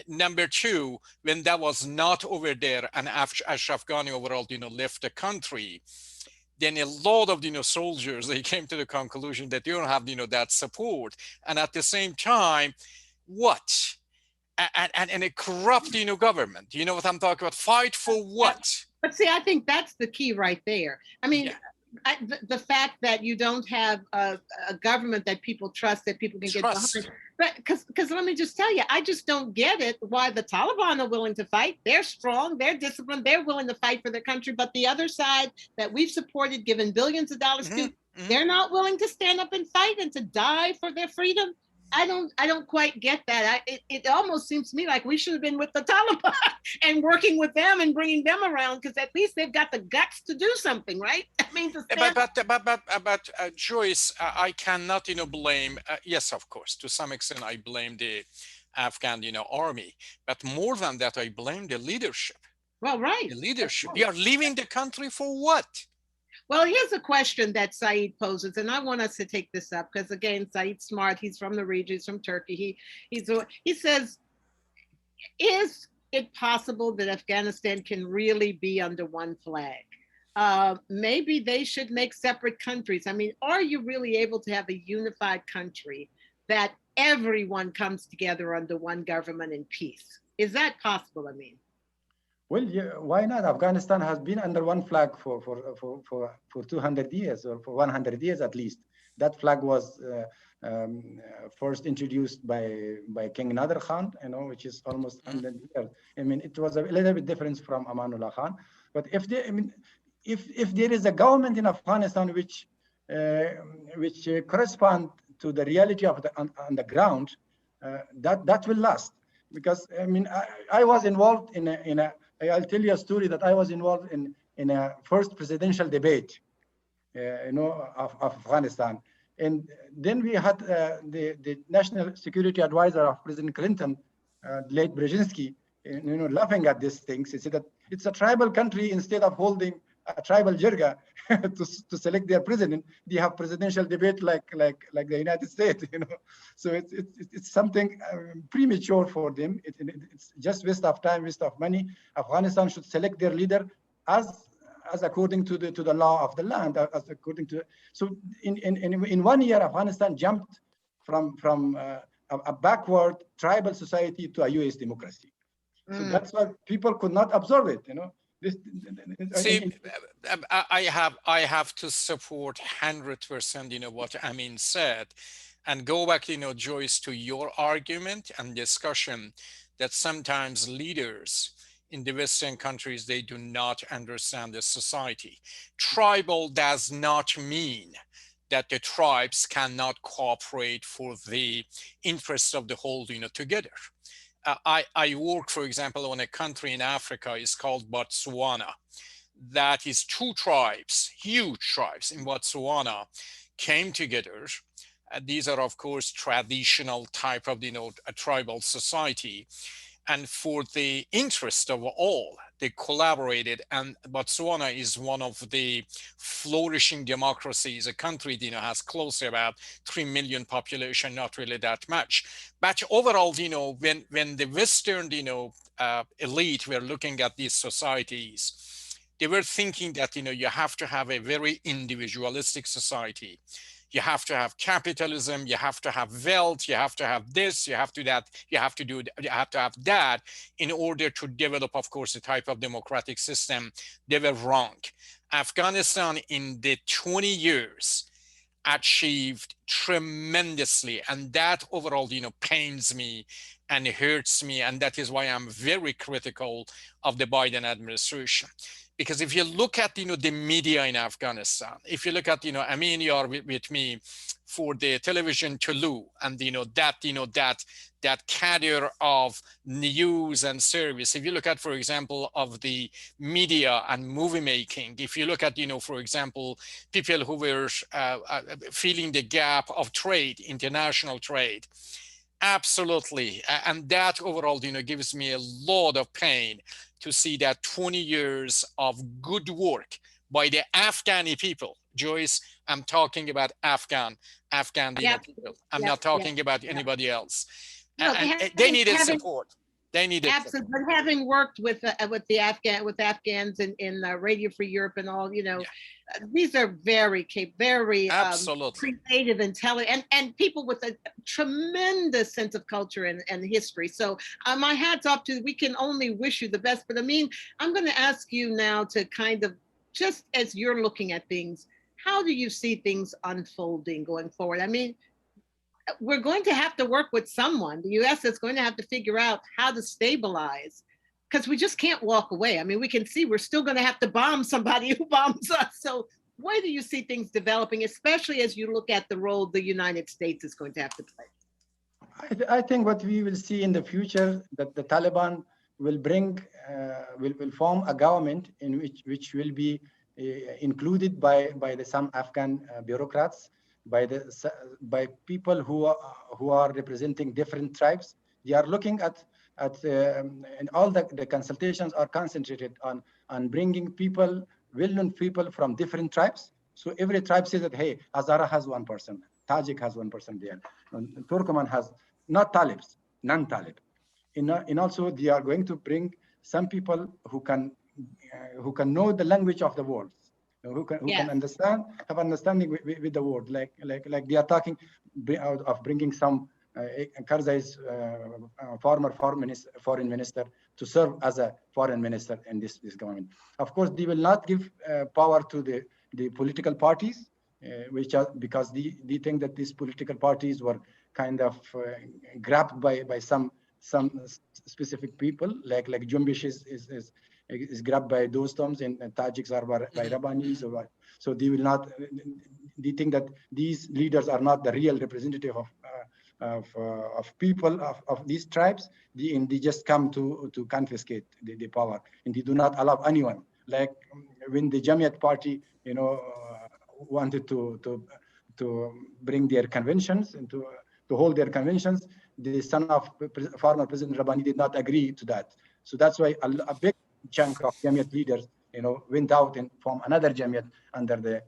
Number two, when that was not over there and Ashraf Ghani overall, left the country, then a lot of, soldiers, they came to the conclusion that they don't have, that support. And at the same time, what? And a corrupt, government, you know what I'm talking about? Fight for what? But see, I think that's the key right there. I mean, the fact that you don't have a government that people trust, that people can get behind. But because let me just tell you, I just don't get it why the Taliban are willing to fight. They're strong, they're disciplined, they're willing to fight for their country. But the other side that we've supported, given billions of dollars to, they're not willing to stand up and fight and to die for their freedom. I don't quite get that. It almost seems to me like we should have been with the Taliban and working with them and bringing them around, because at least they've got the guts to do something, right? I mean, but Joyce, I cannot, blame. Yes, of course, to some extent, I blame the Afghan, army, but more than that, I blame the leadership. Well, right. The leadership. They are leaving the country for what? Well, here's a question that Saeed poses, and I want us to take this up because, again, Saeed's smart. He's from the region. He's from Turkey. He says, is it possible that Afghanistan can really be under one flag? Maybe they should make separate countries. I mean, are you really able to have a unified country that everyone comes together under one government in peace? Is that possible, I mean? Well, yeah, why not? Afghanistan has been under one flag for 200 years or for 100 years at least. That flag was first introduced by King Nader Khan, which is almost 100 years. I mean, it was a little bit different from Amanullah Khan. But if there is a government in Afghanistan which correspond to the reality of on the ground, that will last. Because I mean, I was involved in a. I'll tell you a story that I was involved in a first presidential debate, of Afghanistan, and then we had the national security advisor of President Clinton, late Brzezinski, laughing at these things. He said that it's a tribal country. Instead of holding a tribal jirga to select their president, they have presidential debate like the United States, So it's something premature for them. It's just waste of time, waste of money. Afghanistan should select their leader as according to the law of the land, as according to. So in 1 year, Afghanistan jumped from a backward tribal society to a U.S. democracy. So that's why people could not absorb it, See, I have to support 100%, what Amin said, and go back, Joyce, to your argument and discussion that sometimes leaders in the Western countries, they do not understand the society. Tribal does not mean that the tribes cannot cooperate for the interest of the whole, together. I work, for example, on a country in Africa is called Botswana. That is two tribes, huge tribes in Botswana, came together. These are, of course, traditional type of, a tribal society. And for the interest of all, they collaborated, and Botswana is one of the flourishing democracies. A country, has close to about 3 million population, not really that much. But overall, when the Western, elite were looking at these societies, they were thinking that, you have to have a very individualistic society. You have to have capitalism, you have to have wealth, you have to have this, you have to that, you have to have that in order to develop, of course, a type of democratic system. They were wrong. Afghanistan in the 20 years achieved tremendously, and that overall, pains me and hurts me, and that is why I'm very critical of the Biden administration. Because if you look at, the media in Afghanistan, if you look at, Amin, you are with me for the television Tulu, and, that cadre of news and service. If you look at, for example, of the media and movie making, if you look at, for example, people who were filling the gap of trade, international trade, absolutely. And that overall, gives me a lot of pain to see that 20 years of good work by the Afghani people. Joyce, I'm talking about Afghan people. I'm not talking about anybody else. No, and they needed support. They needed absolutely. But having worked with Afghans in Radio Free Europe and all, these are very creative, intelligent, and people with a tremendous sense of culture and history. So my hat's off to. We can only wish you the best. But Amin, I'm going to ask you now to kind of, just as you're looking at things, how do you see things unfolding going forward? I mean, we're going to have to work with someone. The U.S. is going to have to figure out how to stabilize, because we just can't walk away. I mean, we can see we're still going to have to bomb somebody who bombs us. So where do you see things developing, especially as you look at the role the United States is going to have to play? I think what we will see in the future, that the Taliban will bring, will form a government in which will be included by some Afghan bureaucrats, by people who are representing different tribes. They are looking at and all the consultations are concentrated on bringing people, well-known people from different tribes. So every tribe says that, hey, Hazara has one person, Tajik has one person there, and Turkoman has, not Talibs, non-Talib. And also they are going to bring some people who can know the language of the world, who can understand, have understanding with the world, like they are talking of bringing some Karzai's former foreign minister to serve as a foreign minister in this government. Of course, they will not give power to the political parties, which are, because they think that these political parties were kind of grabbed by some specific people, like Jumbish is grabbed by Dostums, and Tajiks are by Rabbanis. So they will not. They think that these leaders are not the real representative of people of these tribes. They just come to confiscate the power, and they do not allow anyone. Like when the Jamiat party, wanted to bring their conventions and to hold their conventions, the son of former President Rabbani did not agree to that. So that's why a big chunk of Jamiat leaders, went out and formed another Jamiat under the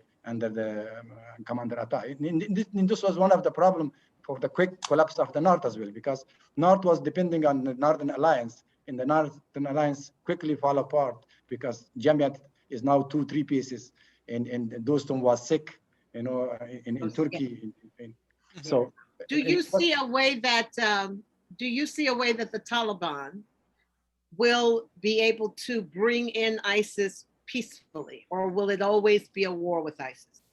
Commander Atta. And this was one of the problems for the quick collapse of the North as well, because North was depending on the Northern Alliance, and the Northern Alliance quickly fall apart because Jamiat is now 2-3 pieces, and Dostum was sick, in Turkey. So, do you see a way that the Taliban will be able to bring in ISIS peacefully, or will it always be a war with ISIS?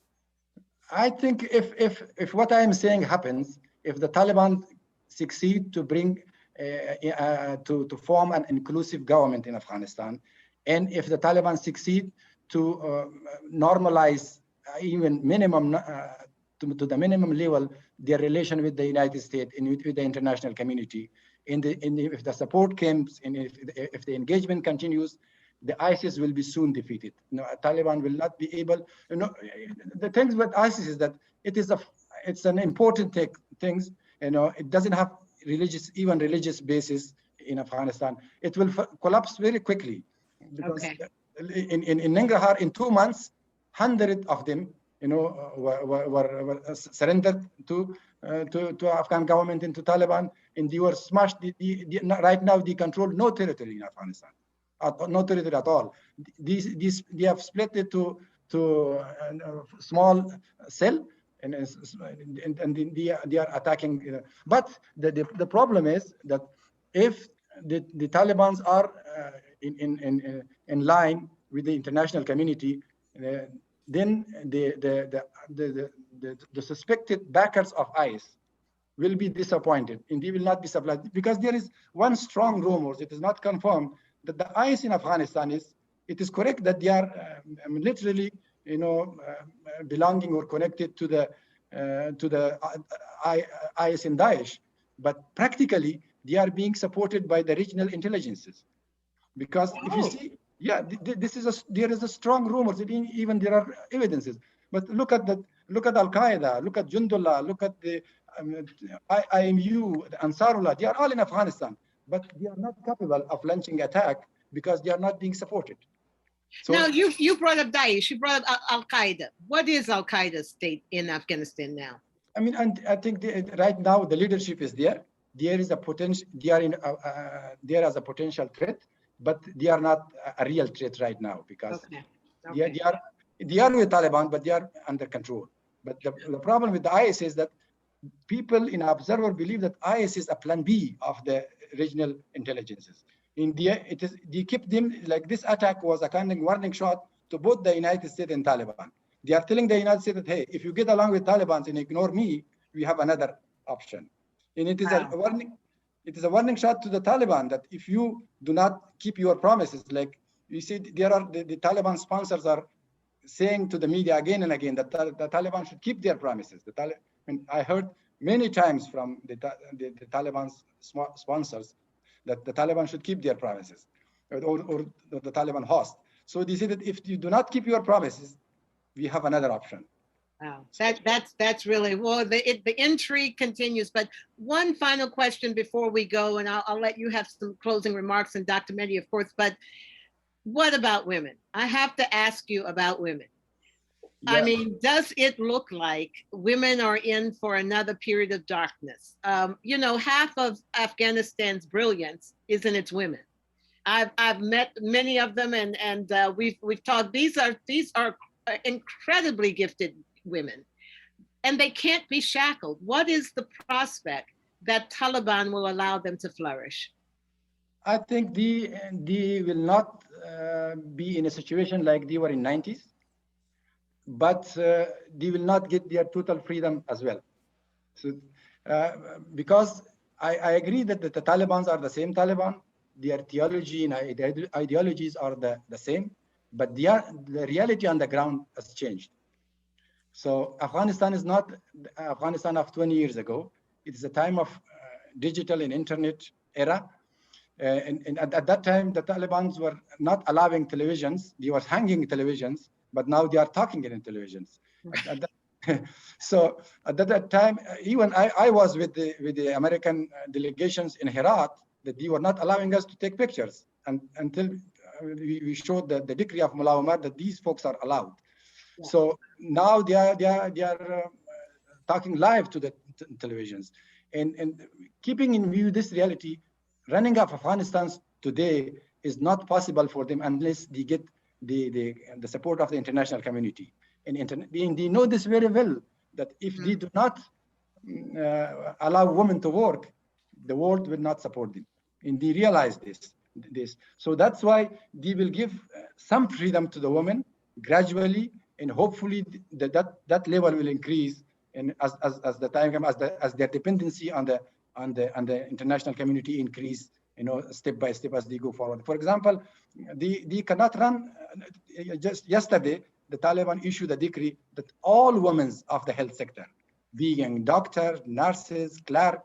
I think if what I am saying happens, if the Taliban succeed to bring to form an inclusive government in Afghanistan, and if the Taliban succeed to normalize even minimum to the minimum level their relation with the United States and with the international community, and if the support comes and if the engagement continues, the ISIS will be soon defeated. Taliban will not be able. The things with ISIS is that it's an important things. It doesn't have religious basis in Afghanistan. It will collapse very quickly. because Okay. in Nangarhar, in 2 months, 100 of them, were surrendered to Afghan government and to Taliban, and they were smashed. Right now, they control no territory in Afghanistan, no territory at all. They have split it to small cell, and they are attacking. But the problem is that if the Taliban are in line with the international community, then the suspected backers of IS will be disappointed, and they will not be supplied, because there is one strong rumor, it is not confirmed, that the IS in Afghanistan it is correct that they are literally belonging or connected to the IS in Daesh, but practically they are being supported by the regional intelligences, because if you see, there is a strong rumor, even there are evidences. But look at Al-Qaeda, look at Jundullah, look at the IMU, the Ansarullah. They are all in Afghanistan, but they are not capable of launching attack because they are not being supported. So now you brought up Daesh, you brought up Al-Qaeda. What is Al-Qaeda's state in Afghanistan now? I mean, and I think right now the leadership is there. There is a potential. They are there as a potential threat, but they are not a real threat right now, because they are with Taliban, but they are under control. But the problem with the IS is that people in observer believe that IS is a plan B of the regional intelligences. They keep them, like this attack was a kind of warning shot to both the United States and Taliban. They are telling the United States that, hey, if you get along with Taliban and ignore me, we have another option. And it is a warning. It is a warning shot to the Taliban that if you do not keep your promises, like you see, there are the Taliban sponsors are saying to the media again and again that the Taliban should keep their promises. I heard many times from the Taliban sponsors that the Taliban should keep their promises, or the Taliban host. So they say that if you do not keep your promises, we have another option. Wow, that's really, well, the intrigue continues. But one final question before we go, and I'll let you have some closing remarks, and Dr. Mehdi, of course. But what about women? I have to ask you about women. Yeah. I mean, does it look like women are in for another period of darkness? Half of Afghanistan's brilliance is in its women. I've met many of them, and we've talked. These are incredibly gifted women, and they can't be shackled. What is the prospect that Taliban will allow them to flourish? I think they will not be in a situation like they were in 90s, but they will not get their total freedom as well. So, because I agree that the Taliban are the same Taliban, their theology and ideologies are the same, but the reality on the ground has changed. So Afghanistan is not Afghanistan of 20 years ago. It is a time of digital and internet era. And at that time, the Taliban were not allowing televisions. They were hanging televisions, but now they are talking in televisions. So at that time, even I was with the American delegations in Herat, that they were not allowing us to take pictures until we showed the decree of Mullah Omar that these folks are allowed. Yeah. So now they are talking live to the televisions, and keeping in view this reality, running of Afghanistan today is not possible for them unless they get the support of the international community. And they know this very well, that if they do not allow women to work, the world will not support them. And they realize this. So that's why they will give some freedom to the women gradually, and hopefully that level will increase, and as the time comes, as their dependency on the international community increase, step by step as they go forward. For example, they cannot run. Just yesterday, the Taliban issued a decree that all women of the health sector, being doctors, nurses, clerk,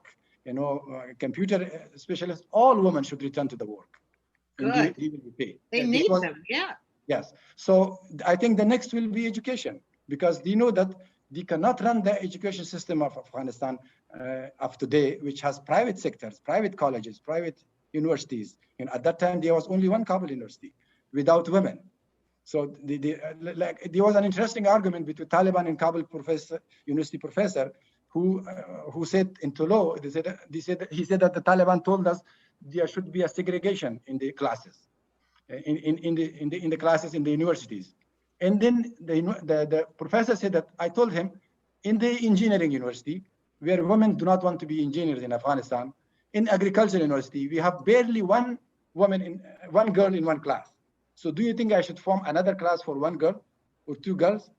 computer specialists, all women should return to the work. Good. And they will be paid. They need them, yeah. Yes. So I think the next will be education, because they know that they cannot run the education system of Afghanistan of today, which has private sectors, private colleges, private universities. And at that time, there was only one Kabul University. without women. So like there was an interesting argument between Taliban and Kabul university professor who said into law, he said that the Taliban told us there should be a segregation in the classes, in the classes in the universities. And then the professor said that I told him in the engineering university, where women do not want to be engineers in Afghanistan, in agriculture university, we have barely one girl in one class. So do you think I should form another class for one girl or two girls?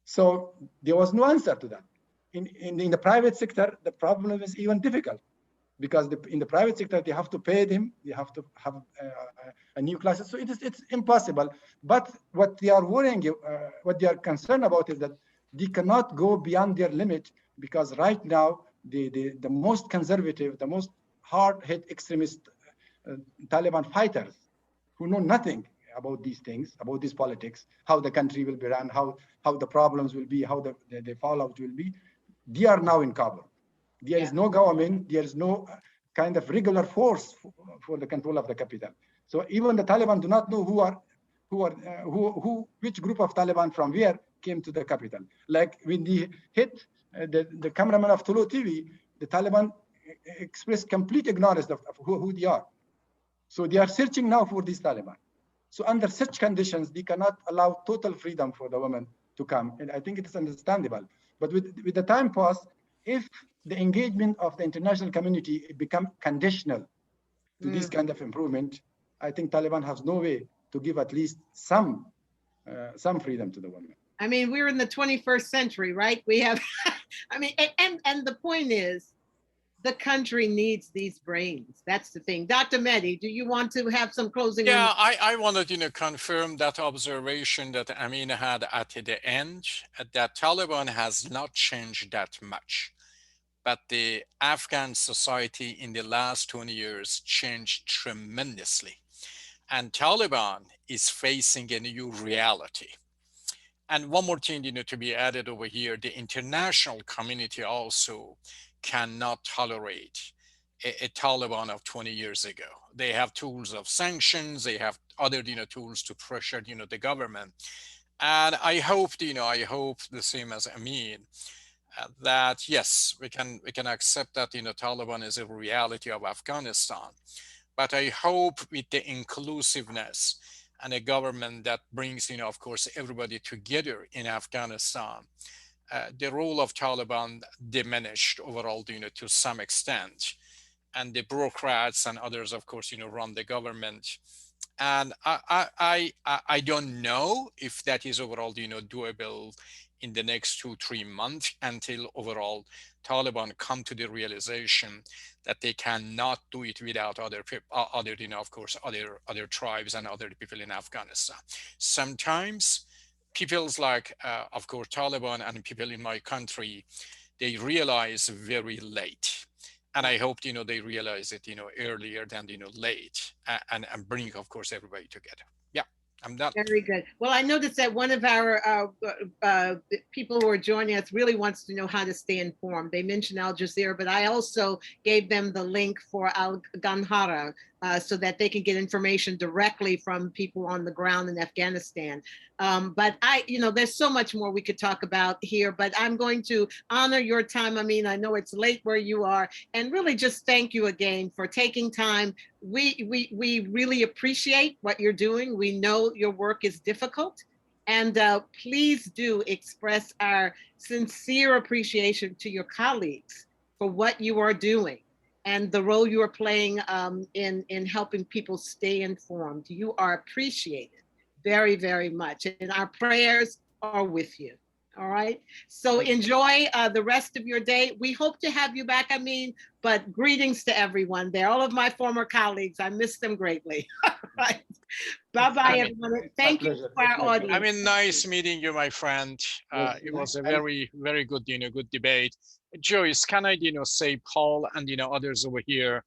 So there was no answer to that. In the private sector, the problem is even difficult, because in the private sector, they have to pay them, they have to have a new classes. So it's impossible. But what they are worrying, what they are concerned about is that they cannot go beyond their limit, because right now, the most conservative, the most hard-hit extremist Taliban fighters who know nothing about these things, about these politics, how the country will be run, how the problems will be, how the fallout will be, they are now in Kabul. There is no government, there is no kind of regular force for the control of the capital. So even the Taliban do not know which group of Taliban from where came to the capital. Like when they hit the cameraman of Tulu TV, the Taliban expressed complete ignorance of who they are. So they are searching now for these Taliban. So under such conditions, they cannot allow total freedom for the women to come. And I think it is understandable. But with the time pass, if the engagement of the international community become conditional to this kind of improvement, I think Taliban has no way to give at least some freedom to the women. I mean, we're in the 21st century, right? We have, I mean, and the point is, the country needs these brains. That's the thing. Dr. Mehdi, do you want to have some closing Yeah, remarks? I wanted to confirm that observation that Amin had at the end, that Taliban has not changed that much. But the Afghan society in the last 20 years changed tremendously. And Taliban is facing a new reality. And one more thing, to be added over here, the international community also cannot tolerate a Taliban of 20 years ago. They have tools of sanctions, they have other, tools to pressure, the government. And I hope, I hope the same as Amin, that yes, we can accept that, Taliban is a reality of Afghanistan. But I hope with the inclusiveness and a government that brings, of course, everybody together in Afghanistan, the role of Taliban diminished overall, to some extent. And the bureaucrats and others, of course, run the government. And I don't know if that is overall, doable in the next 2-3 months, until overall Taliban come to the realization that they cannot do it without other of course, other tribes and other people in Afghanistan. Sometimes people's like, of course, Taliban and people in my country, they realize very late. And I hope, they realize it, earlier than, late, and bring, of course, everybody together. Yeah, I'm done. Very good. Well, I noticed that one of our people who are joining us really wants to know how to stay informed. They mentioned Al Jazeera, but I also gave them the link for Al Ganhara so that they can get information directly from people on the ground in Afghanistan. But there's so much more we could talk about here, but I'm going to honor your time. I mean, I know it's late where you are, and really just thank you again for taking time. We really appreciate what you're doing. We know your work is difficult, and please do express our sincere appreciation to your colleagues for what you are doing and the role you are playing in helping people stay informed. You are appreciated very, very much, and our prayers are with you. All right. So enjoy the rest of your day. We hope to have you back, Amin, but greetings to everyone there. All of my former colleagues, I miss them greatly. All right. Bye-bye, everyone. Thank you for our audience. I mean, nice meeting you, my friend. It was a very, very good, good debate. Joyce, can I, say Paul and, others over here,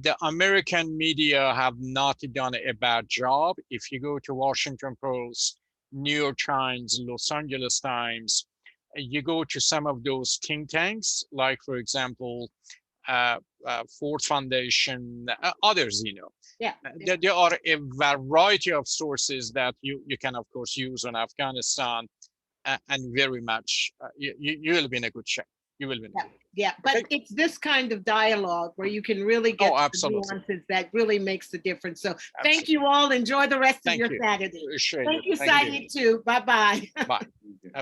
the American media have not done a bad job. If you go to Washington Post, New York Times, Los Angeles Times, you go to some of those think tanks, like, for example, Ford Foundation, others, you know. Yeah. There are a variety of sources that you can, of course, use on Afghanistan, and very much, you will be in a good shape. You will be in a good shape. Yeah, but Okay. it's this kind of dialogue where you can really get Oh, the absolutely. nuances that really makes the difference. So thank Absolutely. you all. Enjoy the rest of Thank your you. Saturday. Appreciate Thank it. you, Thank you. Saeed, too. Bye-bye. Bye.